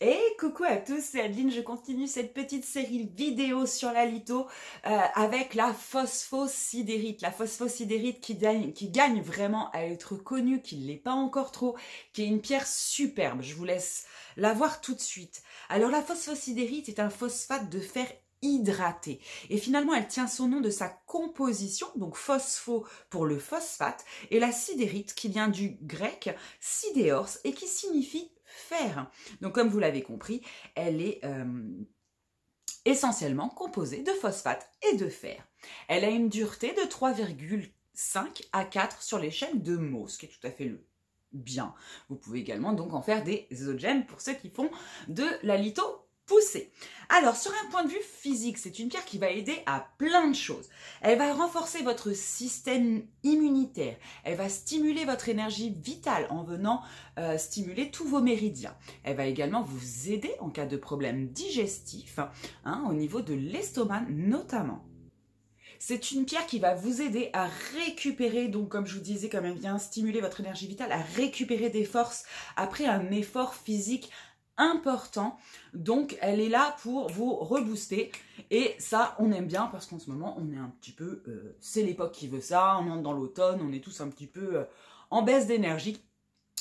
Et coucou à tous, c'est Adeline, je continue cette petite série vidéo sur la litho avec la phosphosidérite. La phosphosidérite qui gagne vraiment à être connue, qui ne l'est pas encore trop, qui est une pierre superbe. Je vous laisse la voir tout de suite. Alors la phosphosidérite est un phosphate de fer hydraté. Et finalement, elle tient son nom de sa composition, donc phospho pour le phosphate, et la sidérite qui vient du grec sidéors et qui signifie fer. Donc comme vous l'avez compris, elle est essentiellement composée de phosphate et de fer. Elle a une dureté de 3,5 à 4 sur l'échelle de Mohs, ce qui est tout à fait bien. Vous pouvez également donc en faire des isogènes pour ceux qui font de la litho poussée. Alors, sur un point de vue physique, c'est une pierre qui va aider à plein de choses. Elle va renforcer votre système immunitaire. Elle va stimuler votre énergie vitale en venant stimuler tous vos méridiens. Elle va également vous aider en cas de problème digestif, au niveau de l'estomac notamment. C'est une pierre qui va vous aider à récupérer, donc comme je vous disais, comme elle vient stimuler votre énergie vitale, à récupérer des forces après un effort physique important. Donc elle est là pour vous rebooster et ça on aime bien parce qu'en ce moment on est un petit peu, c'est l'époque qui veut ça, on entre dans l'automne, on est tous un petit peu en baisse d'énergie.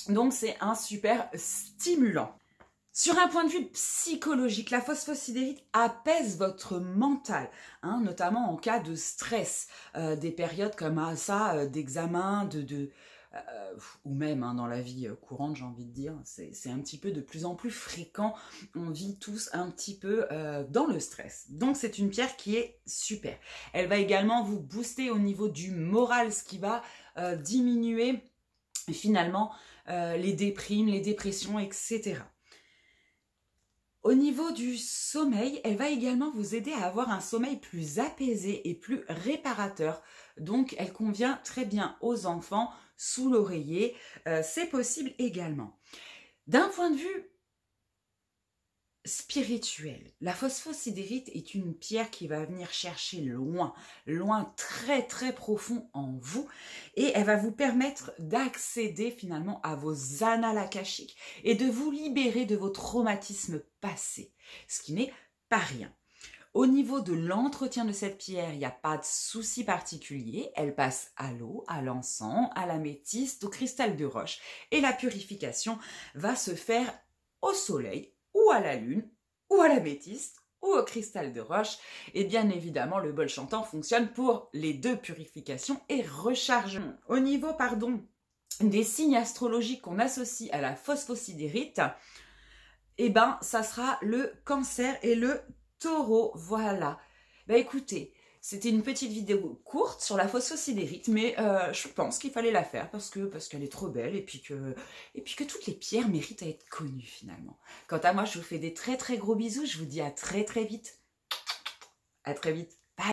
Donc c'est un super stimulant. Sur un point de vue psychologique, la phosphosidérite apaise votre mental, notamment en cas de stress, des périodes comme ça, d'examen, ou même dans la vie courante, j'ai envie de dire, c'est un petit peu de plus en plus fréquent, on vit tous un petit peu dans le stress. Donc c'est une pierre qui est super. Elle va également vous booster au niveau du moral, ce qui va diminuer finalement les déprimes, les dépressions, etc. Au niveau du sommeil, elle va également vous aider à avoir un sommeil plus apaisé et plus réparateur. Donc, elle convient très bien aux enfants sous l'oreiller. C'est possible également. D'un point de vue spirituel, la phosphosidérite est une pierre qui va venir chercher loin, loin, très très profond en vous, et elle va vous permettre d'accéder finalement à vos annales akashiques et de vous libérer de vos traumatismes passés, ce qui n'est pas rien. Au niveau de l'entretien de cette pierre, il n'y a pas de souci particulier. Elle passe à l'eau, à l'encens, à l'améthyste, au cristal de roche. Et la purification va se faire au soleil, ou à la lune, ou à l'améthyste, ou au cristal de roche. Et bien évidemment, le bol chantant fonctionne pour les deux purifications et rechargements. Au niveau, des signes astrologiques qu'on associe à la phosphosidérite, ça sera le Cancer et le Taureau. Voilà. Écoutez, c'était une petite vidéo courte sur la phosphosidérite, mais je pense qu'il fallait la faire parce qu'elle est trop belle et puis que toutes les pierres méritent à être connues finalement. Quant à moi, je vous fais des très très gros bisous, je vous dis à très très vite. À très vite.